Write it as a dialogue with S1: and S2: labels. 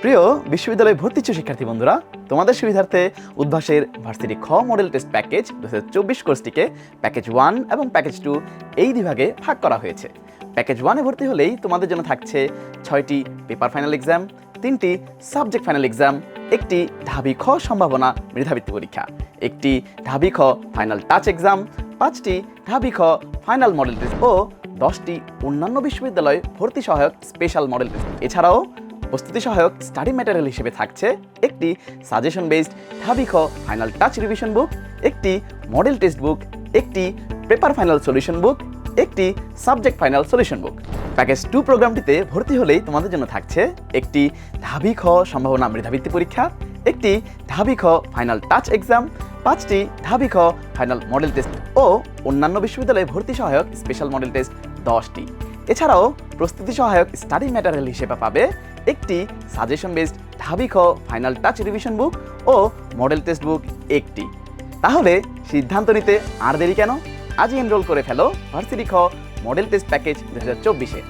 S1: প্রিয় বিশ্ববিদ্যালয়ে ভর্তি ইচ্ছুক শিক্ষার্থী বন্ধুরা, তোমাদের সুবিধার্থে উদ্ভাসের ভার্সিটি খ মডেল টেস্ট প্যাকেজ 2024 কোর্সটিকে প্যাকেজ 1 এবং প্যাকেজ 2 এই বিভাগে ভাগ করা হয়েছে। প্যাকেজ 1-এ ভর্তি হলেই তোমাদের জন্য থাকছে 6টি পেপার ফাইনাল এক্সাম, 3টি সাবজেক্ট ফাইনাল এক্সাম, একটি ঢাবি খ সম্ভাবনা মেধাবৃত্তি পরীক্ষা, একটি ঢাবি খ ফাইনাল টাচ এক্সাম, 5টি ঢাবি খ ফাইনাল মডেল টেস্ট ও 10টি অন্যান্য বিশ্ববিদ্যালয় ভর্তি সহায়ক স্পেশাল মডেল টেস্ট। এছাড়াও প্রস্তুতি সহায়ক স্টাডি ম্যাটেরিয়াল হিসেবে থাকছে একটি সাজেশন বেসড ঢাবি খ ফাইনাল টাচ রিভিশন বুক, একটি মডেল টেস্ট বুক, একটি পেপার ফাইনাল সলিউশন বুক, একটি সাবজেক্ট ফাইনাল সলিউশন বুক। প্যাকেজ 2 প্রোগ্রামটিতে ভর্তি হলেই তোমাদের জন্য থাকছে একটি ঢাবি খ সম্ভাবনা মেধাবৃত্তি পরীক্ষা, একটি ঢাবি খ ফাইনাল টাচ এক্সাম, 5টি ঢাবি খ ফাইনাল মডেল টেস্ট ও অন্যান্য বিশ্ববিদ্যালয়ে ভর্তি সহায়ক স্পেশাল মডেল টেস্ট 10টি। এছাড়াও প্রস্তুতি সহায়ক স্টাডি ম্যাটেরিয়াল হিসেবে পাবে একটি সাজেশন বেসড ঢাবি খ ফাইনাল টাচ রিভিশন বুক ও মডেল টেস্ট বুক একটি। তাহলে সিদ্ধান্ত নিতে আর দেরি কেন? আজই এনরোল করে ফেলো ভার্সিটি খ মডেল টেস্ট প্যাকেজ 2024-এ।